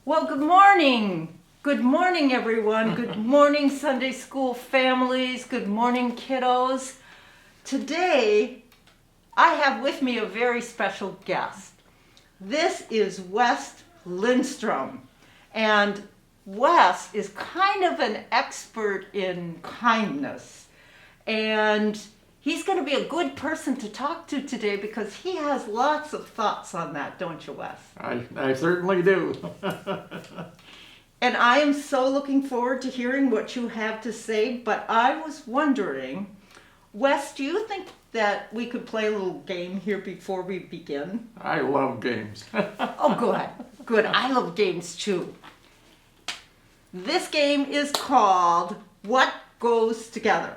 Well, good morning. Good morning, everyone. Good morning, Sunday school families. Good morning, kiddos. Today, I have with me a very special guest. This is Wes Lindstrom. And Wes is kind of an expert in kindness. And he's going to be a good person to talk to today because he has lots of thoughts on that, don't you, Wes? I certainly do. And I am so looking forward to hearing what you have to say, but I was wondering, Wes, do you think that we could play a little game here before we begin? I love games. Oh, good. Good. I love games too. This game is called What Goes Together.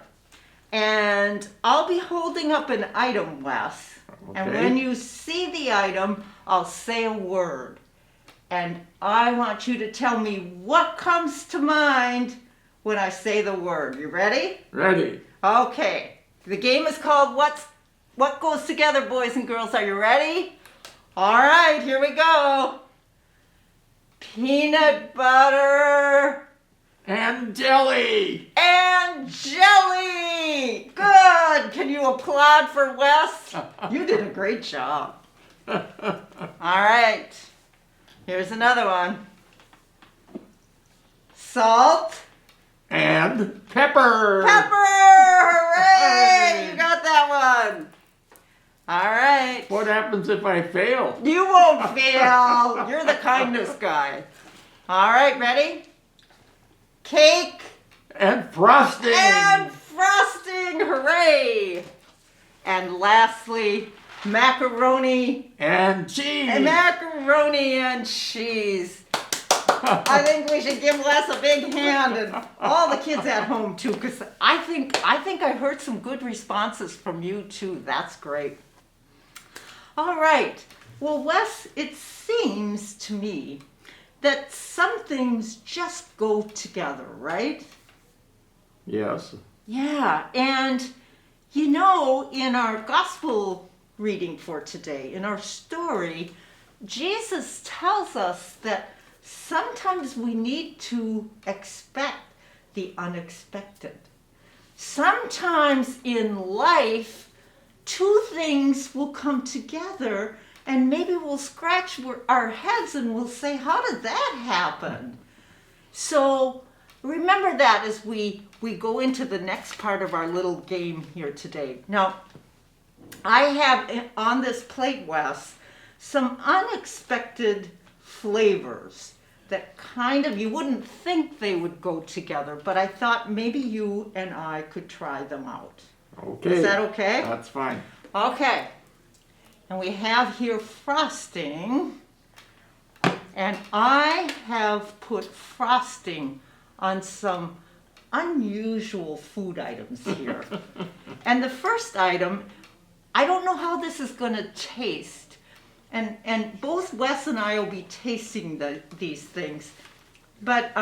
And I'll be holding up an item, Wes. And Okay. when you see the item, I'll say a word. And I want you to tell me what comes to mind when I say the word. You ready? Ready. Okay. The game is called What Goes Together, boys and girls. Are you ready? All right, here we go. Peanut butter And jelly. and jelly. Good. Can you applaud for Wes? You did a great job. All right. Here's another one. Salt. And pepper. Pepper! Hooray! You got that one. All right. What happens if I fail? You won't fail. You're the kindness guy. All right, ready? Cake And frosting. and frosting. Hooray! And lastly, macaroni And cheese. and macaroni and cheese. I think we should give Les a big hand and all the kids at home too, because I think I heard some good responses from you too. That's great. All right. Well, Wes, it seems to me that some things just go together, right? Yes. Yeah, and you know, in our gospel reading for today, in our story, Jesus tells us that sometimes we need to expect the unexpected. Sometimes in life, two things will come together and maybe we'll scratch our heads and we'll say, how did that happen? So remember that as we go into the next part of our little game here today. Now, I have on this plate, Wes, some unexpected flavors that kind of, you wouldn't think they would go together, but I thought maybe you and I could try them out. Okay. Is that okay? That's fine. Okay. And we have here frosting. And I have put frosting on some unusual food items here. And the first item, I don't know how this is going to taste. And both Wes and I will be tasting these things. But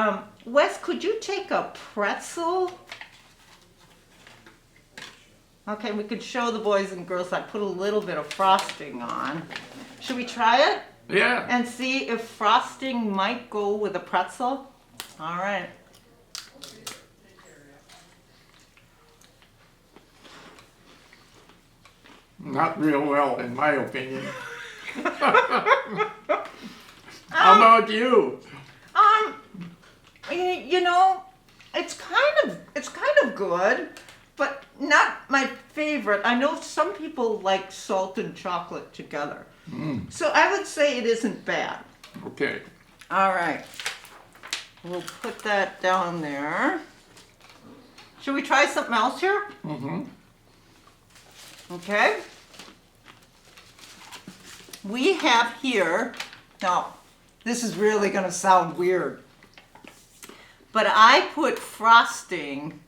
Wes, could you take a pretzel? Okay, we could show the boys and girls I put a little bit of frosting on. Should we try it? Yeah. And see if frosting might go with a pretzel? All right. Not real well, in my opinion. How about you? You know, it's kind of good, but not my favorite. I know some people like salt and chocolate together. So I would say it isn't bad. Okay. All right. We'll put that down there. Should we try something else here? Mm-hmm. Okay. We have here, now this is really going to sound weird, but I put frosting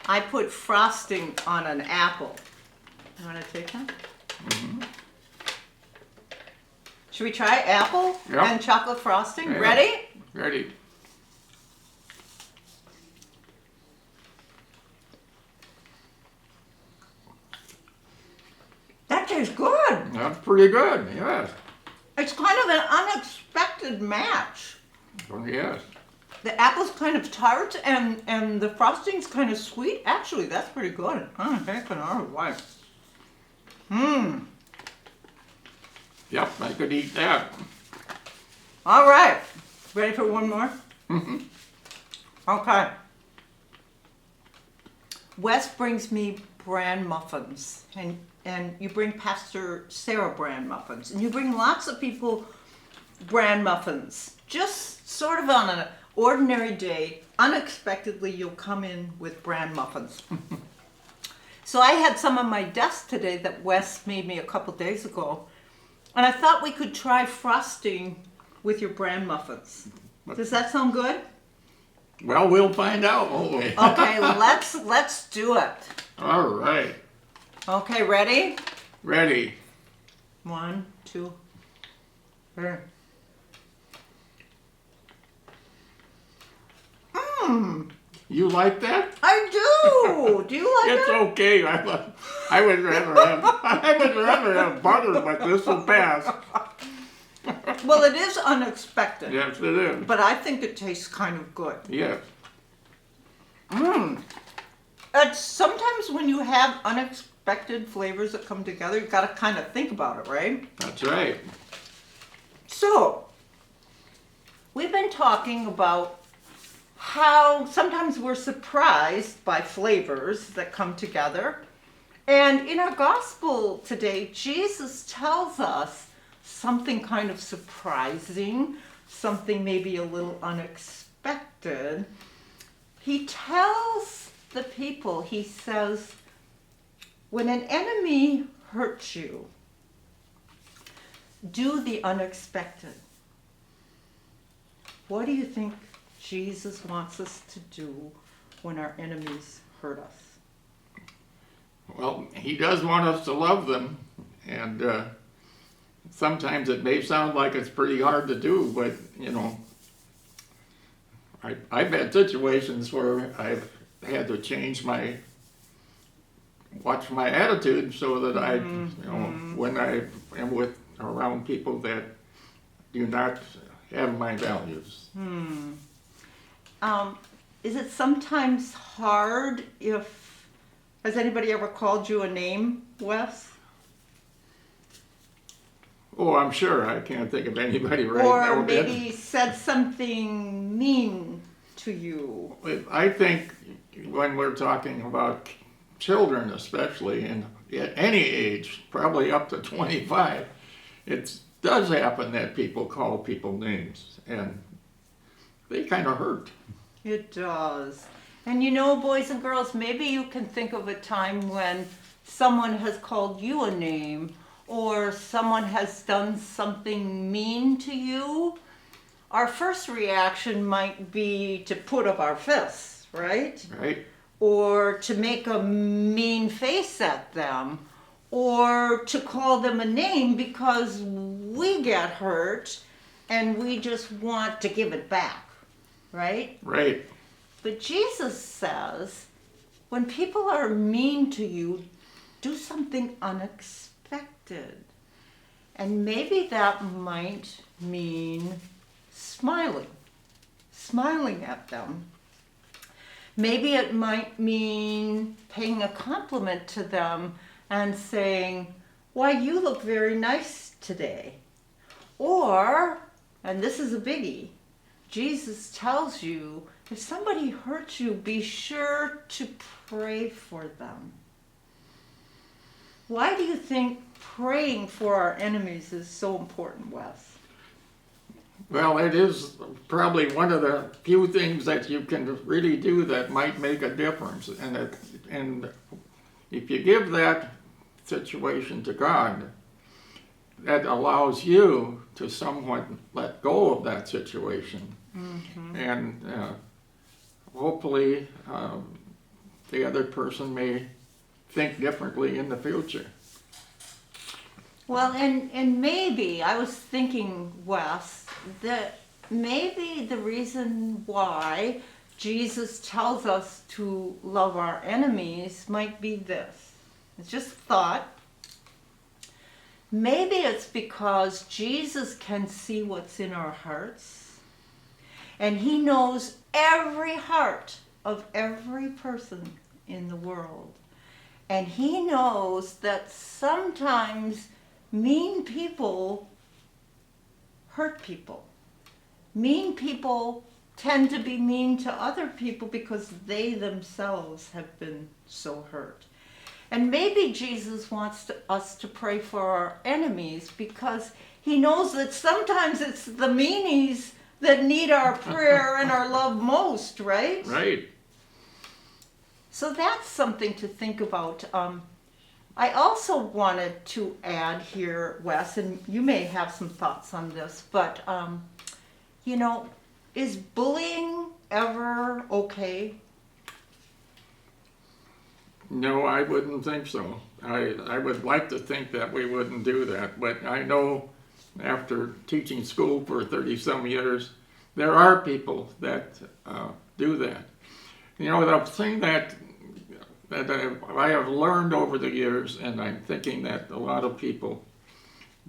on an apple. You want to take that? Mm-hmm. Should we try apple Yep. and chocolate frosting? Yeah. Ready? Ready. That tastes good. That's pretty good, yes. It's kind of an unexpected unexpected match. Oh, yes. The apple's kind of tart and the frosting's kind of sweet. Actually, that's pretty good. I'm taking our wife. Yep, I could eat that. All right. Ready for one more? Okay. Wes brings me bran muffins, and you bring Pastor Sarah bran muffins, and you bring lots of people bran muffins. Just sort of on an ordinary day, unexpectedly, you'll come in with bran muffins. So I had some on my desk today that Wes made me a couple days ago, and I thought we could try frosting with your bran muffins. Does that sound good? Well, we'll find out, won't we? Okay, let's do it. All right. Okay, ready? Ready. 1, 2, 3. You like that? I do. Do you like It's it? okay. I would rather have butter, but this will pass. Well, it is unexpected, Yes, it is. but I think it tastes kind of good. Yes. It's sometimes when you have unexpected flavors that come together, you got to kind of think about it, right? That's right. So, we've been talking about how sometimes we're surprised by flavors that come together. And in our gospel today, Jesus tells us something kind of surprising, something maybe a little unexpected. He tells the people, he says, when an enemy hurts you, do the unexpected. What do you think Jesus wants us to do when our enemies hurt us? Well, he does want us to love them, and sometimes it may sound like it's pretty hard to do, but, you know, I've had situations where I've had to watch my attitude so that I, you know, when I am around people that do not have my values. Is it sometimes hard has anybody ever called you a name, Wes? Oh, I'm sure. I can't think of anybody right now. Or maybe said something mean to you? I think when we're talking about children especially, and at any age, probably up to 25, it does happen that people call people names, and they kind of hurt. It does. And you know, boys and girls, maybe you can think of a time when someone has called you a name, or someone has done something mean to you. Our first reaction might be to put up our fists, right? Right? Or to make a mean face at them, or to call them a name because we get hurt and we just want to give it back, right? Right. But Jesus says, when people are mean to you, do something unexpected. And maybe that might mean smiling at them. Maybe it might mean paying a compliment to them and saying, why, you look very nice today. Or, and this is a biggie, Jesus tells you, if somebody hurts you, be sure to pray for them. Why do you think praying for our enemies is so important, Wes? Well, it is probably one of the few things that you can really do that might make a difference. And if you give that situation to God, that allows you to somewhat let go of that situation. Mm-hmm. And hopefully the other person may think differently in the future. Well, and maybe, I was thinking, Wes, that maybe the reason why Jesus tells us to love our enemies might be this. It's just a thought. maybe it's because Jesus can see what's in our hearts, and he knows every heart of every person in the world. And he knows that sometimes mean people hurt people. Mean people tend to be mean to other people because they themselves have been so hurt. And maybe Jesus wants us to pray for our enemies because he knows that sometimes it's the meanies that need our prayer and our love most, right? Right. So that's something to think about. I also wanted to add here, Wes, and you may have some thoughts on this, but, is bullying ever okay? No, I wouldn't think so. I would like to think that we wouldn't do that, but I know after teaching school for 30-some years, there are people that do that. The thing that I have learned over the years, and I'm thinking that a lot of people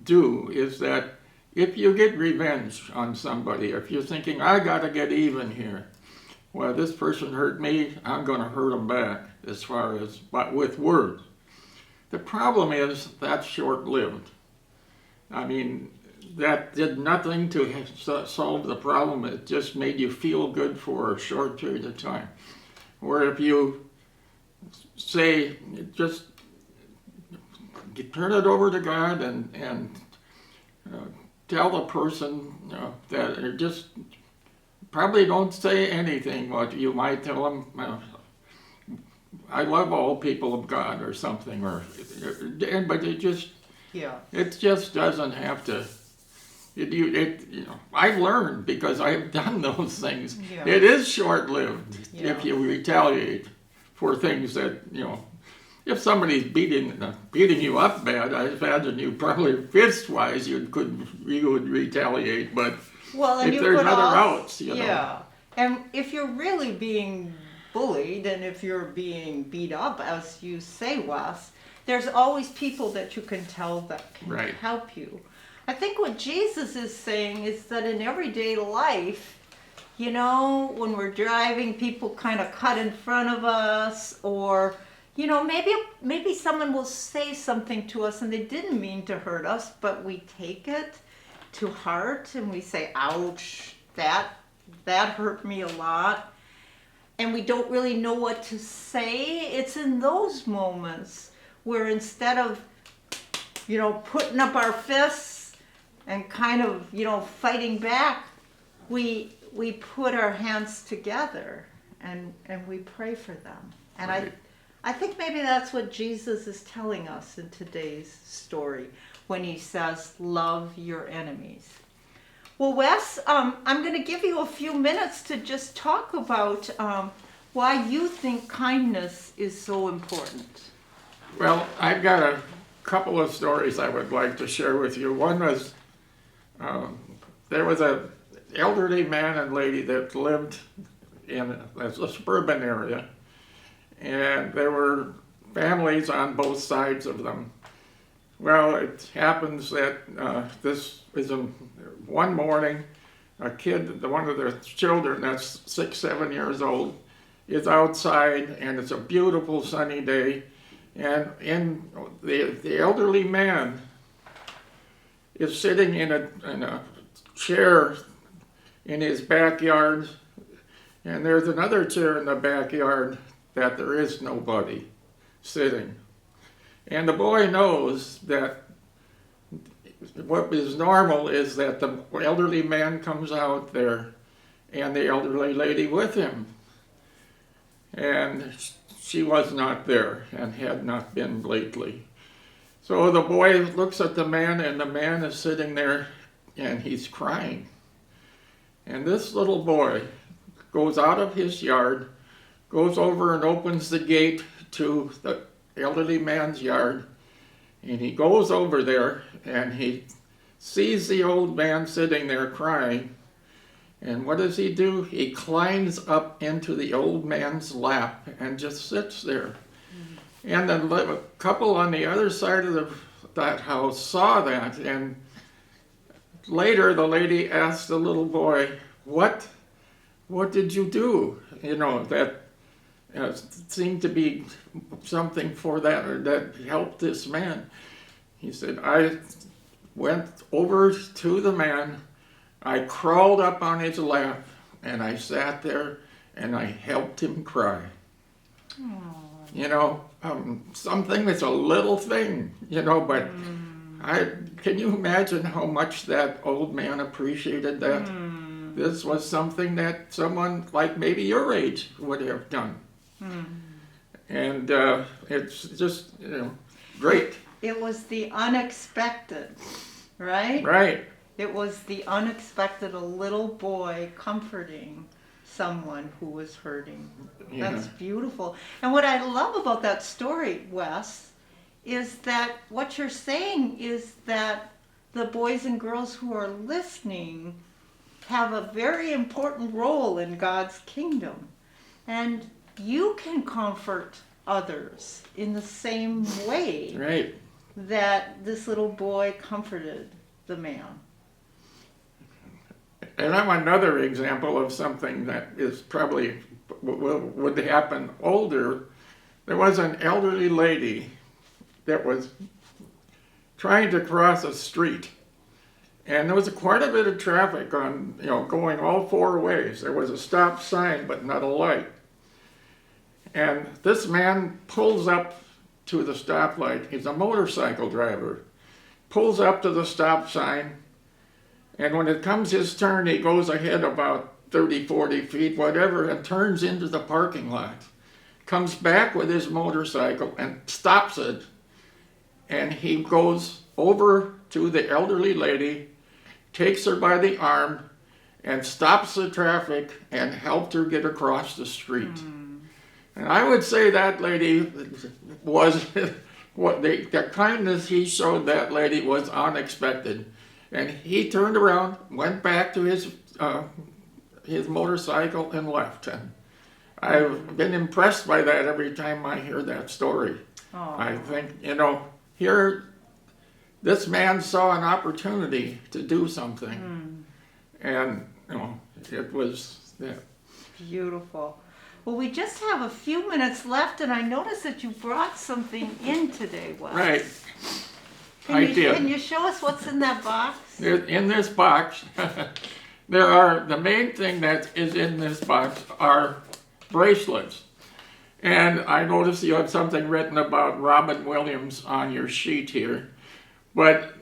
do, is that if you get revenge on somebody, if you're thinking, I gotta get even here, well, this person hurt me, I'm gonna hurt them back, as far as, but with words. The problem is that's short-lived. I mean, that did nothing to solve the problem. It just made you feel good for a short period of time. Where if you say, just turn it over to God and tell the person that, or just probably don't say anything, but you might tell them, I love all people of God or something, but it just doesn't have to. I've learned because I've done those things. Yeah. It is short-lived if you retaliate for things that, if somebody's beating you up bad, I imagine you probably fist-wise you would retaliate, but if there's other routes, Yeah, and if you're really being bullied and if you're being beat up, as you say, Wes, there's always people that you can tell that can help you. I think what Jesus is saying is that in everyday life, when we're driving, people kind of cut in front of us, or, maybe someone will say something to us and they didn't mean to hurt us, but we take it to heart and we say, ouch, that hurt me a lot. And we don't really know what to say. It's in those moments where instead of, putting up our fists and kind of, fighting back, we put our hands together and we pray for them. And I think maybe that's what Jesus is telling us in today's story when he says, love your enemies. Well, Wes, I'm going to give you a few minutes to just talk about why you think kindness is so important. Well, I've got a couple of stories I would like to share with you. One was, there was an elderly man and lady that lived in a suburban area, and there were families on both sides of them. Well, it happens that this is one morning, a kid, one of the children that's 6, 7 years old, is outside, and it's a beautiful sunny day, and the elderly man is sitting in a chair in his backyard, and there's another chair in the backyard that there is nobody sitting. And the boy knows that what is normal is that the elderly man comes out there and the elderly lady with him. And she was not there and had not been lately. So the boy looks at the man, and the man is sitting there and he's crying. And this little boy goes out of his yard, goes over and opens the gate to the elderly man's yard, and he goes over there and he sees the old man sitting there crying. And what does he do? He climbs up into the old man's lap and just sits there. And the couple on the other side of the that house saw that, and later the lady asked the little boy, what did you do? That seemed to be something for that, or that helped this man. He said, I went over to the man, I crawled up on his lap, and I sat there, and I helped him cry. Something that's a little thing, but can you imagine how much that old man appreciated that? This was something that someone like maybe your age would have done. And it's just, great. It was the unexpected, right? Right. It was the unexpected, a little boy comforting someone who was hurting. Yeah. That's beautiful. And what I love about that story, Wes, is that what you're saying is that the boys and girls who are listening have a very important role in God's kingdom. And you can comfort others in the same way Right. that this little boy comforted the man. And I'm another example of something that is probably would happen older. There was an elderly lady that was trying to cross a street, and there was quite a bit of traffic on, going all four ways. There was a stop sign, but not a light. And this man pulls up to the stoplight. He's a motorcycle driver. Pulls up to the stop sign, and when it comes his turn, he goes ahead about 30, 40 feet, whatever, and turns into the parking lot. Comes back with his motorcycle and stops it. And he goes over to the elderly lady, takes her by the arm, and stops the traffic and helped her get across the street. And I would say that lady was, the kindness he showed that lady was unexpected. And he turned around, went back to his motorcycle and left. And I've been impressed by that every time I hear that story. Aww. I think, here, this man saw an opportunity to do something. And, it was, yeah. Beautiful. Well, we just have a few minutes left, and I noticed that you brought something in today, Wes. Right. I did. Can you show us what's in that box? In this box, the main thing that is in this box are bracelets. And I noticed you have something written about Robin Williams on your sheet here. But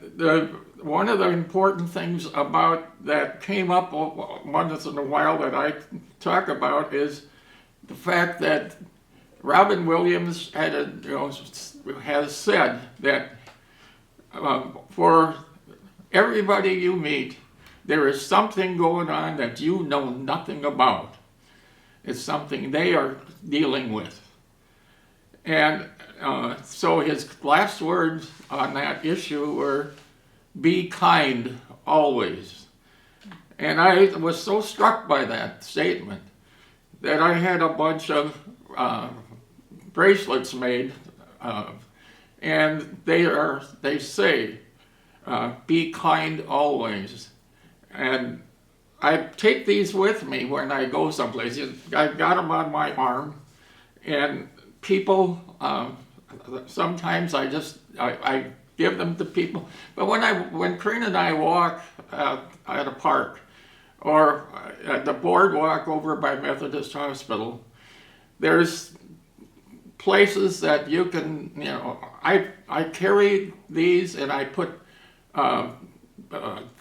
one of the important things about that came up once in a while that I talk about is the fact that Robin Williams has said that for everybody you meet, there is something going on that you know nothing about. It's something they are dealing with. And so his last words on that issue were, "Be kind always." And I was so struck by that statement that I had a bunch of bracelets made, and they say, "Be kind always." And I take these with me when I go someplace. I've got them on my arm, and people, sometimes I give them to people. But when Corinne and I walk at a park, or at the boardwalk over by Methodist Hospital, there's places that you can, I carry these and I put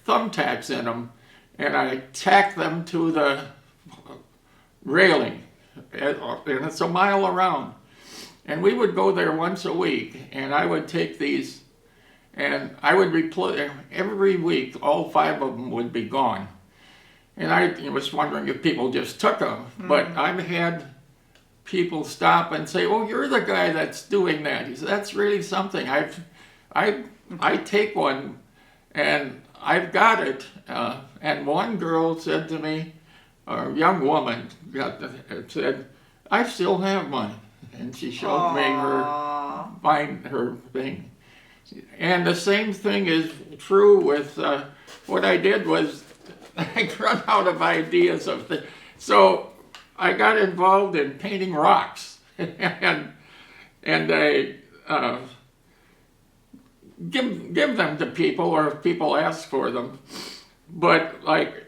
thumbtacks in them, and I tack them to the railing, and it's a mile around. And we would go there once a week, and I would take these, and I would replace, every week, all 5 of them would be gone. And I was wondering if people just took them, but I've had people stop and say, "Oh, you're the guy that's doing that." He said, "That's really something. I take one, and I've got it." And one girl said to me, a young woman said, "I still have mine," and she showed me her thing. And the same thing is true with what I did was I run out of ideas of things. So I got involved in painting rocks, and I give them to people, or if people ask for them. But like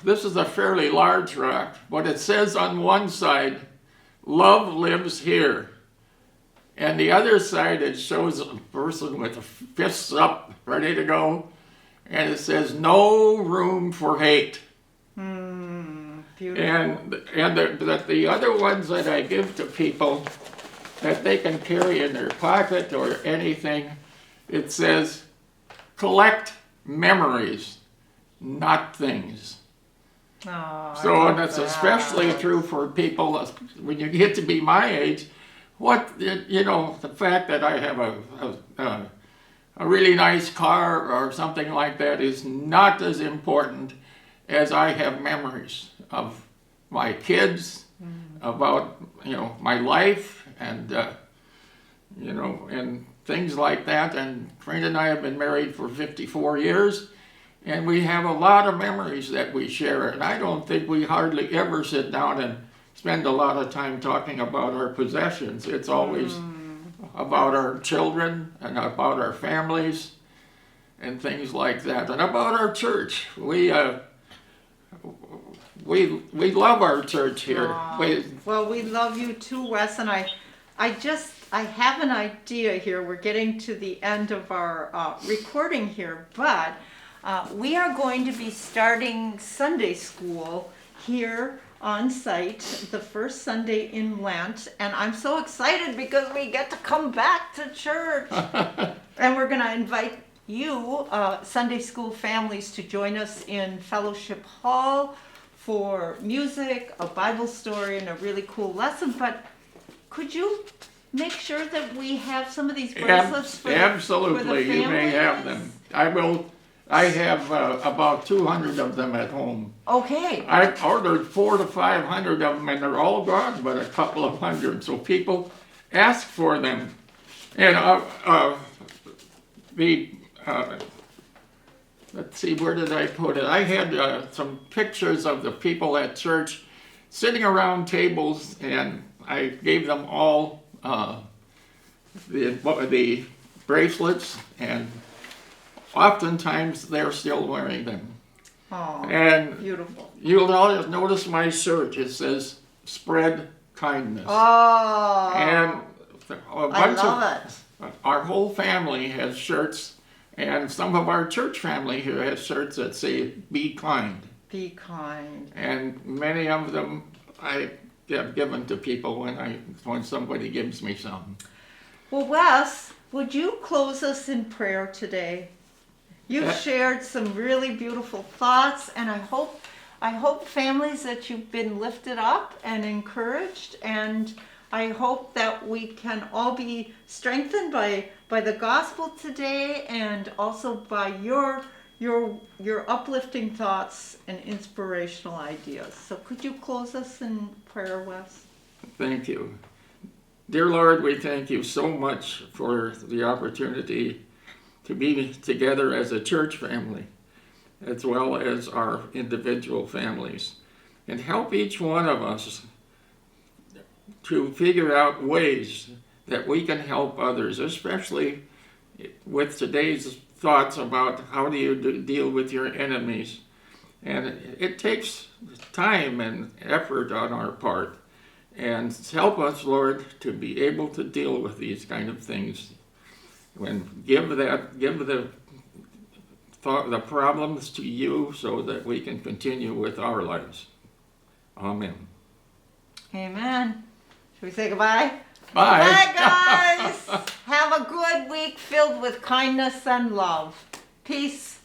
this is a fairly large rock, but it says on one side, "Love lives here." And the other side, it shows a person with fists up, ready to go. And it says, "No room for hate." Beautiful. And the other ones that I give to people that they can carry in their pocket or anything, it says, "Collect memories, not things." Oh, So, and it's especially true for people when you get to be my age. The fact that I have a really nice car or something like that is not as important as I have memories of my kids, about, my life, and, and things like that. And Trina and I have been married for 54 years, and we have a lot of memories that we share. And I don't think we hardly ever sit down and spend a lot of time talking about our possessions. It's always about our children and about our families and things like that, and about our church. We love our church here. Well, we love you too, Wes, and I have an idea here. We're getting to the end of our recording here, but we are going to be starting Sunday school here on site the first Sunday in Lent, and I'm so excited because we get to come back to church. And we're going to invite you, Sunday school families, to join us in Fellowship Hall for music, a Bible story, and a really cool lesson. But could you make sure that we have some of these bracelets for Absolutely, for the families? You may have them. I have about 200 of them at home. Okay. I've ordered 400 to 500 of them, and they're all gone, but a couple of hundred. So people ask for them. And let's see, where did I put it? I had some pictures of the people at church sitting around tables, and I gave them all the bracelets, and oftentimes they're still wearing them. Oh, and beautiful. You'll always notice my shirt. It says "Spread Kindness." Oh, And I love it. Our whole family has shirts, and some of our church family here has shirts that say "Be Kind." Be kind. And many of them I have given to people when somebody gives me some. Well, Wes, would you close us in prayer today? You've shared some really beautiful thoughts, and I hope families that you've been lifted up and encouraged, and I hope that we can all be strengthened by the gospel today, and also by your uplifting thoughts and inspirational ideas. So could you close us in prayer, Wes? Thank you. Dear Lord, we thank you so much for the opportunity to be together as a church family, as well as our individual families, and help each one of us to figure out ways that we can help others, especially with today's thoughts about how do you deal with your enemies. And it takes time and effort on our part. And help us, Lord, to be able to deal with these kind of things. Give the problems to you so that we can continue with our lives. Amen. Amen. Should we say goodbye? Bye. Bye, guys. Have a good week filled with kindness and love. Peace.